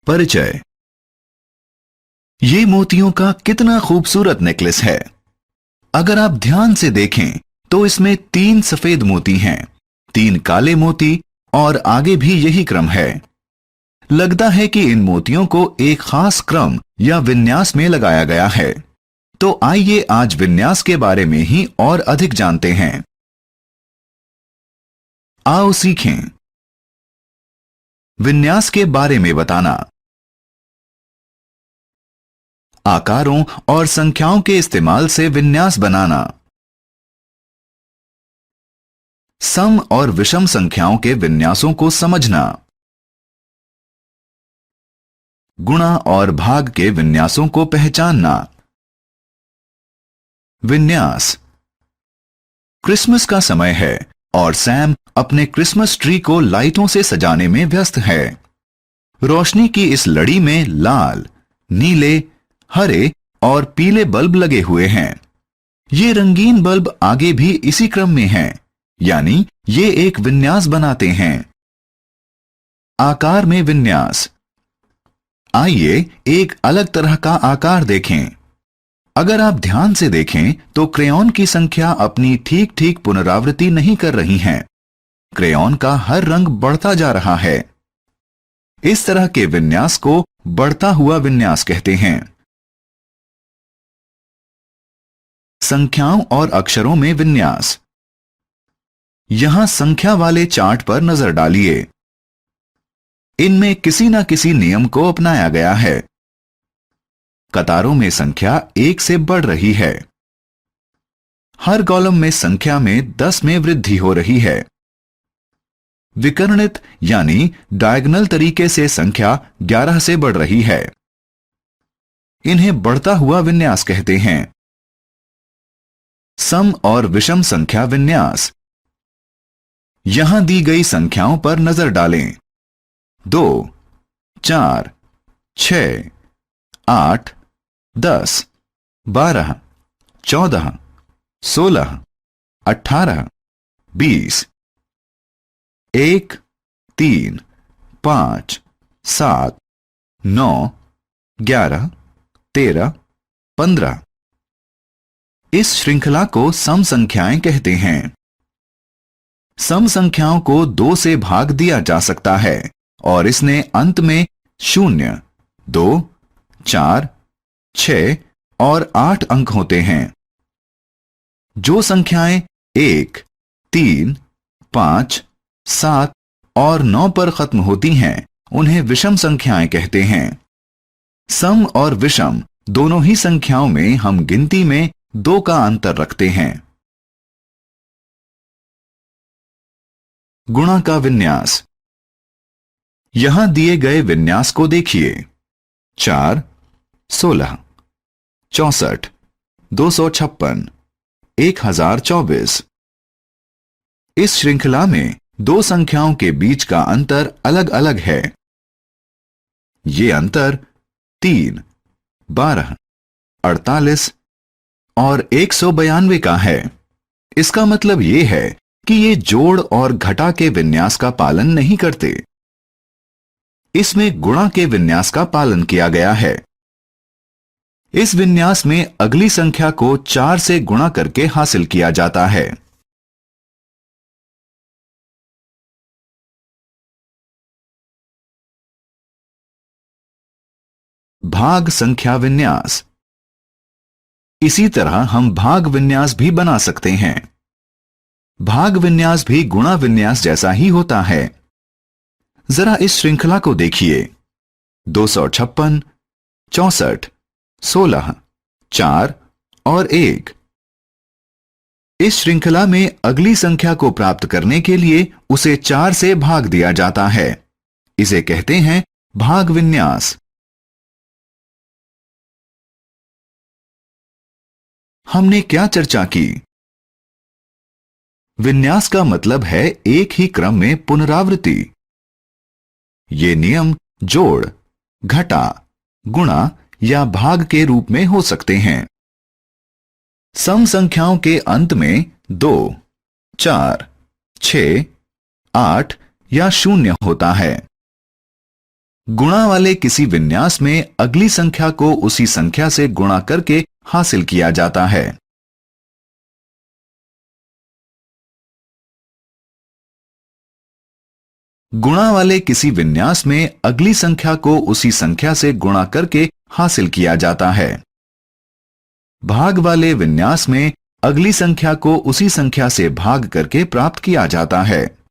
परिचय। ये मोतियों का कितना खूबसूरत नेकलेस है। अगर आप ध्यान से देखें तो इसमें 3 सफेद मोती हैं, 3 काले मोती और आगे भी यही क्रम है। लगता है कि इन मोतियों को एक खास क्रम या विन्यास में लगाया गया है। तो आइए आज विन्यास के बारे में ही और अधिक जानते हैं। आओ सीखें। विन्यास के बारे में बताना। आकारों और संख्याओं के इस्तेमाल से विन्यास बनाना। सम और विषम संख्याओं के विन्यासों को समझना। गुणा और भाग के विन्यासों को पहचानना। विन्यास। क्रिसमस का समय है और सैम अपने क्रिसमस ट्री को लाइटों से सजाने में व्यस्त है। रोशनी की इस लड़ी में लाल, नीले, हरे और पीले बल्ब लगे हुए हैं। ये रंगीन बल्ब आगे भी इसी क्रम में हैं, यानी ये एक विन्यास बनाते हैं। आकार में विन्यास। आइए एक अलग तरह का आकार देखें। अगर आप ध्यान से देखें तो क्रेयॉन की संख्या अपनी ठीक ठीक पुनरावृत्ति नहीं कर रही हैं। क्रेयॉन का हर रंग बढ़ता जा रहा है। इस तरह के विन्यास को बढ़ता हुआ विन्यास कहते हैं। संख्याओं और अक्षरों में विन्यास। यहां संख्या वाले चार्ट पर नजर डालिए। इनमें किसी न किसी नियम को अपनाया गया है। कतारों में संख्या 1 से बढ़ रही है। हर कॉलम में संख्या में 10 में वृद्धि हो रही है। विकर्णित यानी डायगोनल तरीके से संख्या 11 से बढ़ रही है। इन्हें बढ़ता हुआ विन्यास कहते हैं। सम और विषम संख्या विन्यास। यहां दी गई संख्याओं पर नजर डालें। 2, 4, 6, 8, 10, 12, 14, 16, 18, 20, 1, 3, 5, 7, 9, 11, 13, 15। इस श्रृंखला को सम संख्याएं कहते हैं। सम संख्याओं को 2 से भाग दिया जा सकता है और इसने अंत में 0, 2, 4, 6 और 8 अंक होते हैं। जो संख्याएं 1, 3, 5, 7 और 9 पर खत्म होती हैं उन्हें विषम संख्याएं कहते हैं। सम और विषम दोनों ही संख्याओं में हम गिनती में 2 का अंतर रखते हैं। गुणा का विन्यास। यहां दिए गए विन्यास को देखिए। 4, 16, 64, 256, 1024। इस श्रृंखला में 2 संख्याओं के बीच का अंतर अलग अलग है। ये अंतर 3, 12, 48 और 192 का है। इसका मतलब ये है कि ये जोड़ और घटा के विन्यास का पालन नहीं करते। इसमें गुणा के विन्यास का पालन किया गया है। इस विन्यास में अगली संख्या को 4 से गुणा करके हासिल किया जाता है। भाग संख्या विन्यास। इसी तरह हम भाग विन्यास भी बना सकते हैं। भाग विन्यास भी गुणा विन्यास जैसा ही होता है। जरा इस श्रृंखला को देखिए। 256, 64, 16, 4 और 1। इस श्रृंखला में अगली संख्या को प्राप्त करने के लिए उसे 4 से भाग दिया जाता है। इसे कहते हैं भाग विन्यास। हमने क्या चर्चा की? विन्यास का मतलब है एक ही क्रम में पुनरावृत्ति। ये नियम जोड़, घटा, गुणा या भाग के रूप में हो सकते हैं। सम संख्याओं के अंत में 2, 4, 6, 8 या 0 होता है। गुणा वाले किसी विन्यास में अगली संख्या को उसी संख्या से गुणा करके हासिल किया जाता है। गुणा वाले किसी विन्यास में अगली संख्या को उसी संख्या से गुणा करके हासिल किया जाता है। भाग वाले विन्यास में अगली संख्या को उसी संख्या से भाग करके प्राप्त किया जाता है।